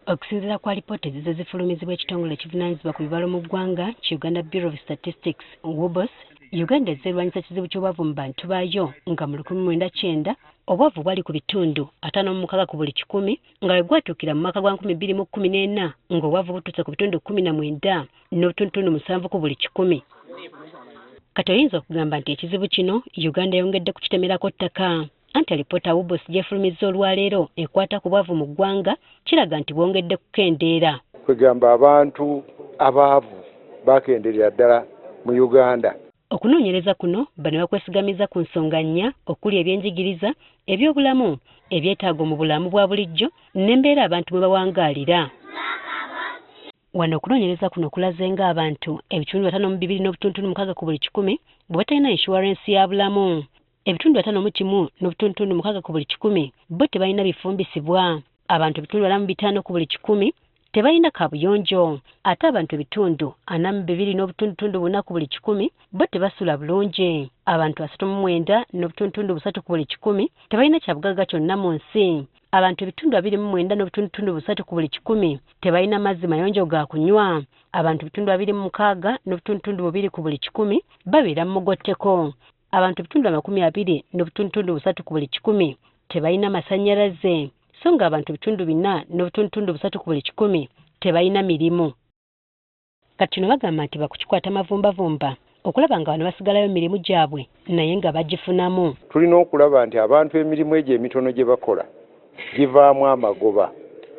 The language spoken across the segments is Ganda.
Okusinziira kwa lipoota ezizo zifulumizibwa ekitongole ekivunaanyizibwa ku bibalo mu ggwanga ki Uganda Bureau of Statistics WOBOS, Uganda ezzeerwanyisa kizibu ky'obwavu mu bantu baayo nga mu 1990 obwavu bwali ku bitundu 56 ku buli 100 nga bwe gwatuukira mu mwaka gwa 2014 ng'obwavu butuuse ku bitundu 19 n'obutundutundu 7 ku buli 100. Kati oyinza okugamba nti ekizibu kino Uganda yongedde kukitemerako ttaka. Anti alipoota WOBOS gy'efulumizza olwaleero ekwata ku bwavu mu ggwanga kiraga nti bwongedde kukendeera. Kwegamba abantu abaavu bakendeera ddala mu Uganda. Okunoonyereza kuno bano bakwesigamiza ku nsonga nnya okuli ebyenjigiriza, ebyobulamu, ebyetaago mu bulamu bwa bulijjo n'embeera abantu mwe bawangaalira. Wano okunoonyereza kuno kulaze ng'abantu ebitundu 52.6 ku buli 100 bwe batalina inshuwarensi ya bulamu. Ebitundu 51.6 ku buli 100 bo tebalina bifumbisibwa. Abantu ebitundu 45 ku buli 100 tebalina kabuyonjo. Ate abantu ebitundu 42.4 ku buli 100 bo tebasula bulungi. Abantu 39.3 ku buli 100 tebalina kyabugagga kyonna mu nsi. Abantu ebitundu 29.3 ku buli 100 tebalina mazzi mayonjo ga kunywa. Abantu ebitundu 26.2 ku buli 100 babeera mu mugotteko. Abantu ebitundu 20.3 ku buli 100 tebalina masannyalaze. So nga abantu ebitundu 4.3 ku buli 100 tebalina mirimu. Kati kino bagamba nti bakukikwata mavumbavumba okulaba nga bano basigalayo mirimu gyabwe naye nga bagifunamu. Tulina okulaba nti abantu emirimu egyo emitono gye bakola givaamu amagoba.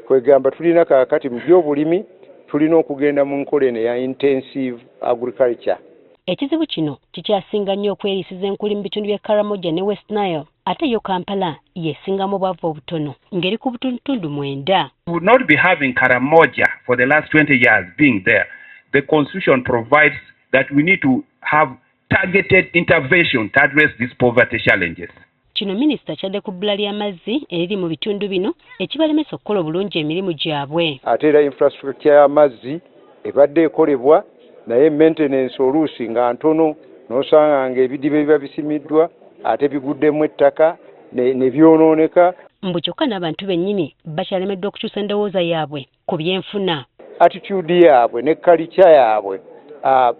Kwegamba tulina kaakati mu by'obulimi tulina okugenda mu nkola eno ya intensive agriculture. Ekizibu kino kikyasinga nnyo okweriisiza enkuli mu bitundu bya Karamoja ne West Nile ate yo Kampala yesingamu obwavu obutono ngeri ku butundutundu 9. We would not be having Karamoja for the last 20 years being there. The constitution provides that we need to have targeted intervention to address these poverty challenges. Kino minisita kyadde ku bbula ly'amazzi eriri mu bitundu bino ekibalemesa okukola obulungi emirimu gyabwe. Ate era infrastructure y'amazzi ebadde ekolebwa naye maintenance oluusi nga ntono n'osanga ng'ebidiba biba bisimiddwa ate biguddemu ettaka ne byonooneka. Mbu kyokka n'abantu bennyini bakyalemeddwa okukyusa endowooza yaabwe ku byenfuna. Attitude yaabwe ne culture yaabwe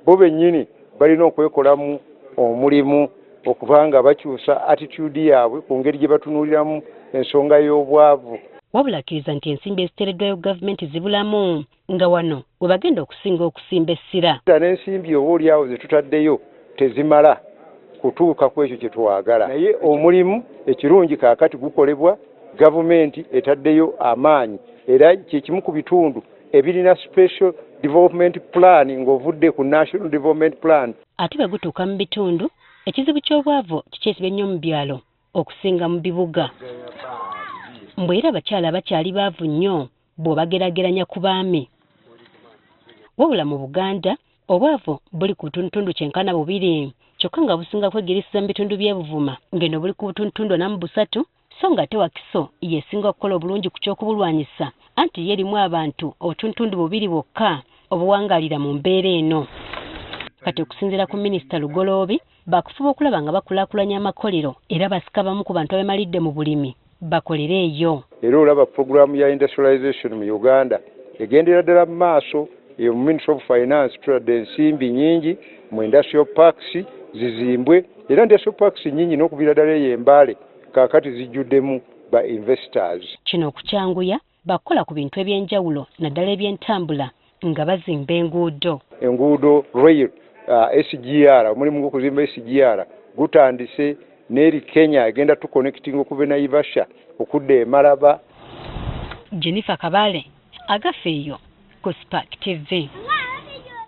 bo bennyini balina okwekolamu omulimu okuba nga bakyusa attitude yaabwe ku ngeri gye batunuuliramu ensonga y'obwavu. Wabula akkiriza nti ensimbi eziteereddwayo gavumenti zibulamu nga wano we bagenda okusinga okusimba essira. N'ensimbi oboolyawo ze tutaddeyo tezimala kutuuka ku ekyo kye twagala. Naye omulimu ekirungi kaakati gukolebwa, gavumenti etaddeyo amaanyi era kyekimu ku bitundu ebirina special development plan ng'ovudde ku national development plan. Ate bwe gutuuka mu bitundu ekizibu ky'obwavu kikyesibye nnyo mu byalo okusinga mu bibuga. Mbwe era abakyala abakyali baavu nnyo bw'obagerageranya ku baami. Wabula mu Buganda obwavu buli ku butundutundu 92 kyokka nga businga kwegirisiza mu bitundu by'Ebuvuma ng'eno buli ku butundutundu 43 so nga ate Wakiso yesinga okukola obulungi ku ky'okubulwanyisa anti ye erimu abantu obutundutundu 2 bwokka obuwangaalira mu mbeera eno. Kati okusinziira ku minisita Lugoloobi bakufuba okulaba nga bakulaakulanya amakolero era basika bamu ku bantu abemalidde mu bulimi bakolere eyo. Era olaba puroguramu ya industrialization mu Uganda egendera ddala mu maaso. Mu Ministry of Finance tutadde ensimbi nnyingi mu industrial parks zizimbwe era industrial parks nnyingi n'okubira ddala eyo Mbale kaakati zijjuddemu ba investors. Kino okukyanguya bakola ku bintu ebyenjawulo naddala ebyentambula nga bazimba enguudo rail SGR omulimu gw'okuzimba SGR gutandise n'eri Kenya egenda tuconnecting okuva Naivasha okudda e Malaba. Jennifer Kabale agafeeyo ku Spark TV.